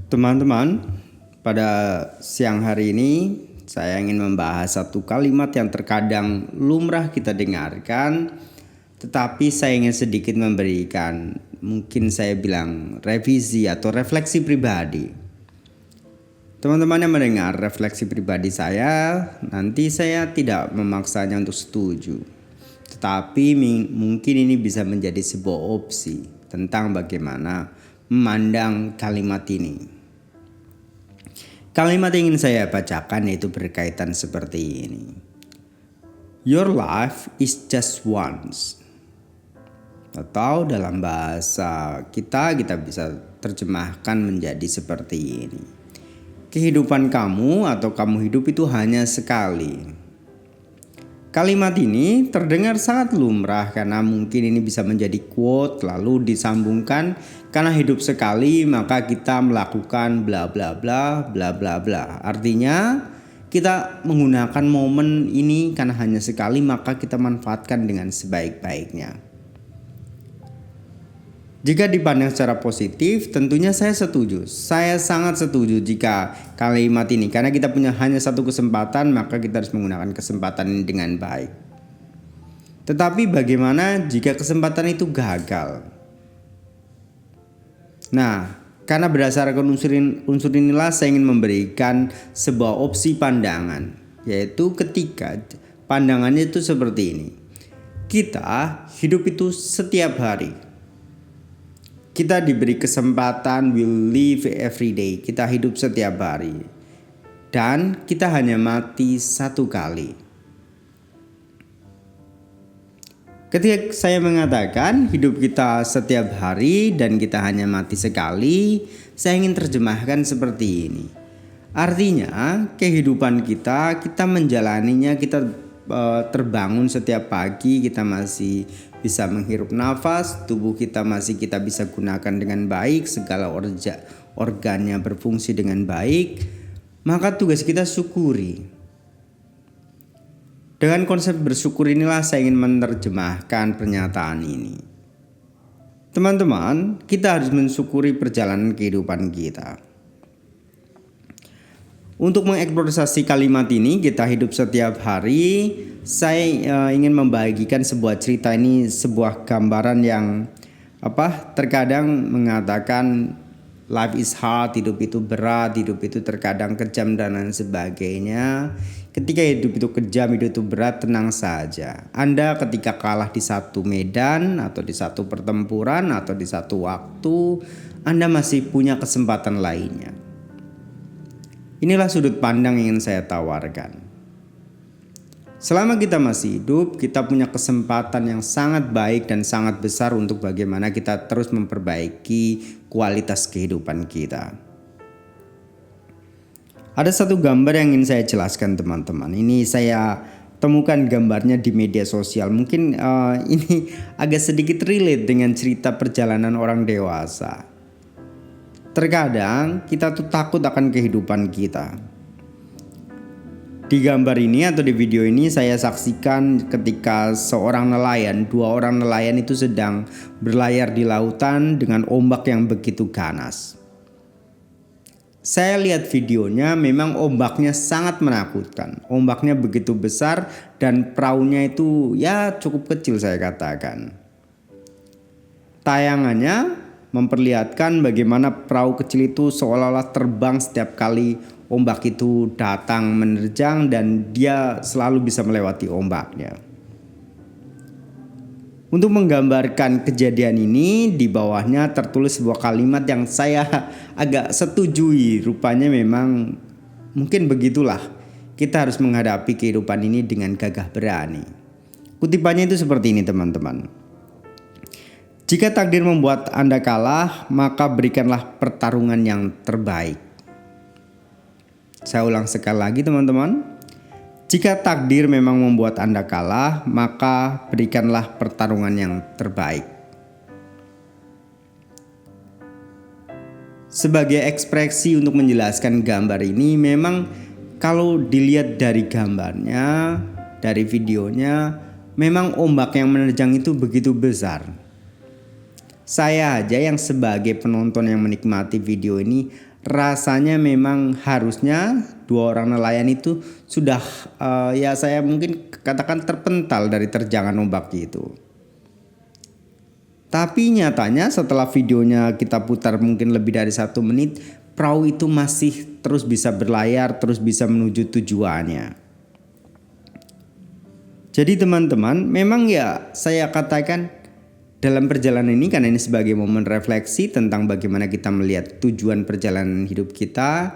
Teman-teman, pada siang hari ini saya ingin membahas satu kalimat yang terkadang lumrah kita dengarkan, tetapi saya ingin sedikit memberikan, mungkin saya bilang revisi atau refleksi pribadi. Teman-teman yang mendengar refleksi pribadi saya, nanti saya tidak memaksanya untuk setuju. Tetapi mungkin ini bisa menjadi sebuah opsi tentang bagaimana memandang kalimat ini. Kalimat yang ingin saya bacakan yaitu berkaitan seperti ini. Your life is just once. Atau dalam bahasa kita bisa terjemahkan menjadi seperti ini. Kehidupan kamu atau kamu hidup itu hanya sekali. Kalimat ini terdengar sangat lumrah karena mungkin ini bisa menjadi quote lalu disambungkan karena hidup sekali maka kita melakukan bla bla bla bla bla bla. Artinya kita menggunakan momen ini karena hanya sekali maka kita manfaatkan dengan sebaik-baiknya. Jika dipandang secara positif, tentunya saya setuju. Saya sangat setuju jika kalimat ini, karena kita punya hanya satu kesempatan, maka kita harus menggunakan kesempatan ini dengan baik. Tetapi bagaimana jika kesempatan itu gagal? Nah, karena berdasarkan unsur inilah saya ingin memberikan sebuah opsi pandangan, yaitu ketika pandangannya itu seperti ini. Kita hidup itu setiap hari. Kita diberi kesempatan, we live every day. Kita hidup setiap hari. Dan kita hanya mati satu kali. Ketika saya mengatakan hidup kita setiap hari dan kita hanya mati sekali, saya ingin terjemahkan seperti ini. Artinya kehidupan kita menjalaninya, kita terbangun setiap pagi, kita masih bisa menghirup nafas, tubuh kita masih kita bisa gunakan dengan baik, segala organnya berfungsi dengan baik, maka tugas kita syukuri. Dengan konsep bersyukur inilah saya ingin menerjemahkan pernyataan ini. Teman-teman, kita harus mensyukuri perjalanan kehidupan kita. Untuk mengeksplorasi kalimat ini, kita hidup setiap hari. Saya ingin membagikan sebuah cerita ini, sebuah gambaran yang terkadang mengatakan life is hard, hidup itu berat, hidup itu terkadang kejam dan lain sebagainya. Ketika hidup itu kejam, hidup itu berat, tenang saja. Anda ketika kalah di satu medan atau di satu pertempuran atau di satu waktu, Anda masih punya kesempatan lainnya. Inilah sudut pandang yang ingin saya tawarkan. Selama kita masih hidup, kita punya kesempatan yang sangat baik dan sangat besar untuk bagaimana kita terus memperbaiki kualitas kehidupan kita. Ada satu gambar yang ingin saya jelaskan teman-teman. Ini saya temukan gambarnya di media sosial. Mungkin ini agak sedikit relate dengan cerita perjalanan orang dewasa. Terkadang kita tuh takut akan kehidupan kita. Di gambar ini atau di video ini saya saksikan ketika dua orang nelayan itu sedang berlayar di lautan dengan ombak yang begitu ganas. Saya lihat videonya, memang ombaknya sangat menakutkan. Ombaknya begitu besar dan perahunya itu cukup kecil saya katakan. Tayangannya memperlihatkan bagaimana perahu kecil itu seolah-olah terbang setiap kali ombak itu datang menerjang dan dia selalu bisa melewati ombaknya. Untuk menggambarkan kejadian ini, di bawahnya tertulis sebuah kalimat yang saya agak setujui. Rupanya memang mungkin begitulah. Kita harus menghadapi kehidupan ini dengan gagah berani. Kutipannya itu seperti ini teman-teman. Jika takdir membuat Anda kalah, maka berikanlah pertarungan yang terbaik. Saya ulang sekali lagi teman-teman. Jika takdir memang membuat Anda kalah, maka berikanlah pertarungan yang terbaik. Sebagai ekspresi untuk menjelaskan gambar ini, memang kalau dilihat dari gambarnya, dari videonya, memang ombak yang menerjang itu begitu besar. Saya aja yang sebagai penonton yang menikmati video ini rasanya memang harusnya dua orang nelayan itu sudah ya saya mungkin katakan terpental dari terjangan ombak itu. Tapi nyatanya setelah videonya kita putar mungkin lebih dari 1 menit, perahu itu masih terus bisa berlayar, terus bisa menuju tujuannya. Jadi teman-teman, memang ya saya katakan dalam perjalanan ini, karena ini sebagai momen refleksi tentang bagaimana kita melihat tujuan perjalanan hidup kita,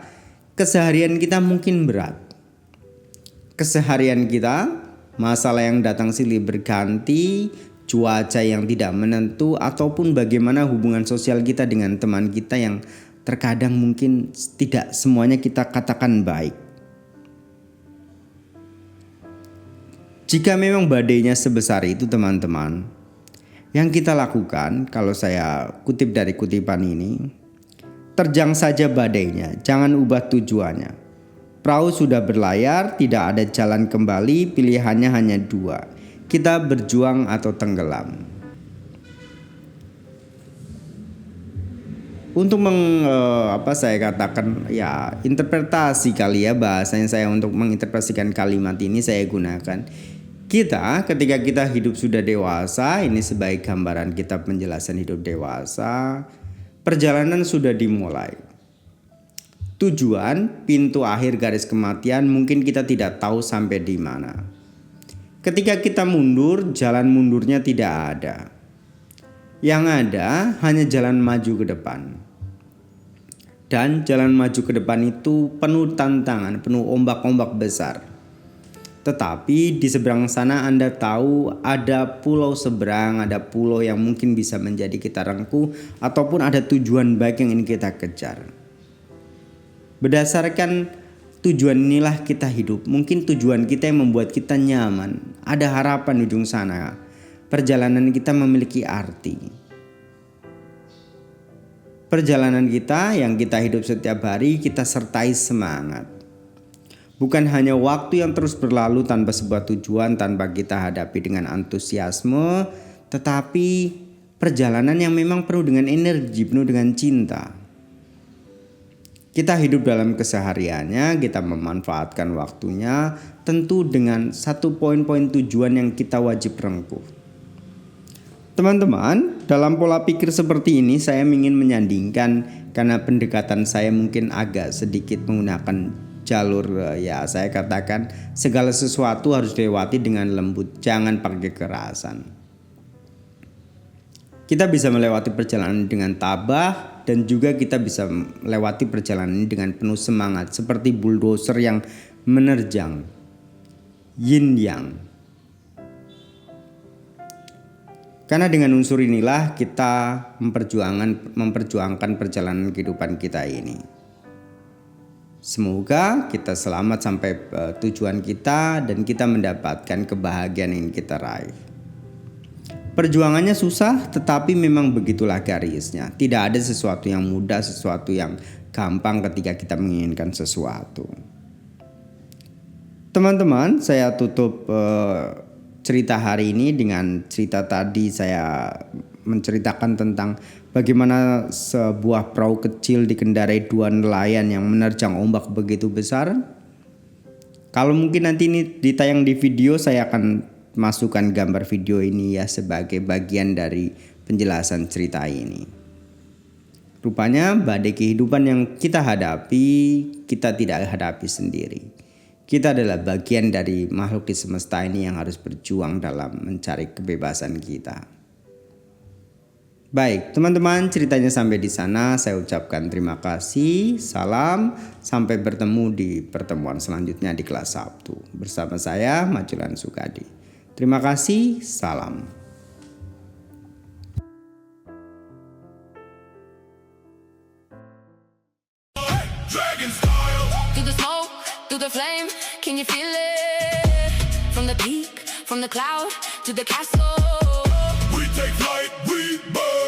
keseharian kita mungkin berat. Keseharian kita, masalah yang datang silih berganti, cuaca yang tidak menentu, ataupun bagaimana hubungan sosial kita dengan teman kita yang terkadang mungkin tidak semuanya kita katakan baik. Jika memang badainya sebesar itu teman-teman, yang kita lakukan, kalau saya kutip dari kutipan ini, terjang saja badainya, jangan ubah tujuannya. Perahu sudah berlayar, tidak ada jalan kembali, pilihannya hanya 2. Kita berjuang atau tenggelam. Untuk saya katakan ya interpretasi kali ya, bahasanya saya untuk menginterpretasikan kalimat ini saya gunakan. Kita ketika kita hidup sudah dewasa, ini sebagai gambaran kita penjelasan hidup dewasa, perjalanan sudah dimulai. Tujuan, pintu akhir garis kematian mungkin kita tidak tahu sampai di mana. Ketika kita mundur, jalan mundurnya tidak ada. Yang ada hanya jalan maju ke depan. Dan jalan maju ke depan itu penuh tantangan, penuh ombak-ombak besar. Tetapi di seberang sana Anda tahu ada pulau seberang, ada pulau yang mungkin bisa menjadi kita rengkuh, ataupun ada tujuan baik yang ingin kita kejar. Berdasarkan tujuan inilah kita hidup. Mungkin tujuan kita yang membuat kita nyaman. Ada harapan di ujung sana. Perjalanan kita memiliki arti. Perjalanan kita yang kita hidup setiap hari kita sertai semangat. Bukan hanya waktu yang terus berlalu tanpa sebuah tujuan, tanpa kita hadapi dengan antusiasme, tetapi perjalanan yang memang penuh dengan energi, penuh dengan cinta. Kita hidup dalam kesehariannya, kita memanfaatkan waktunya tentu dengan satu poin-poin tujuan yang kita wajib rengkuh. Teman-teman, dalam pola pikir seperti ini saya ingin menyandingkan, karena pendekatan saya mungkin agak sedikit menggunakan jalur ya saya katakan segala sesuatu harus dilewati dengan lembut, jangan pakai kekerasan. Kita bisa melewati perjalanan dengan tabah, dan juga kita bisa melewati perjalanan ini dengan penuh semangat seperti bulldozer yang menerjang yin yang. Karena dengan unsur inilah kita memperjuangkan perjalanan kehidupan kita ini. Semoga kita selamat sampai tujuan kita dan kita mendapatkan kebahagiaan yang kita raih. Perjuangannya susah, tetapi memang begitulah garisnya. Tidak ada sesuatu yang mudah, sesuatu yang gampang ketika kita menginginkan sesuatu. Teman-teman, saya tutup cerita hari ini dengan cerita tadi. Saya menceritakan tentang bagaimana sebuah perahu kecil dikendarai 2 nelayan yang menerjang ombak begitu besar. Kalau mungkin nanti ini ditayang di video, saya akan masukkan gambar video ini ya sebagai bagian dari penjelasan cerita ini. Rupanya badai kehidupan yang kita hadapi, kita tidak hadapi sendiri. Kita adalah bagian dari makhluk di semesta ini yang harus berjuang dalam mencari kebebasan kita. Baik, teman-teman, ceritanya sampai di sana. Saya ucapkan terima kasih. Salam, sampai bertemu di pertemuan selanjutnya di kelas Sabtu. Bersama saya, Majulan Sukadi. Terima kasih, salam. Through the smoke, through the flame, can you feel it? From the peak, from the cloud to the castle. We take flight, we burn.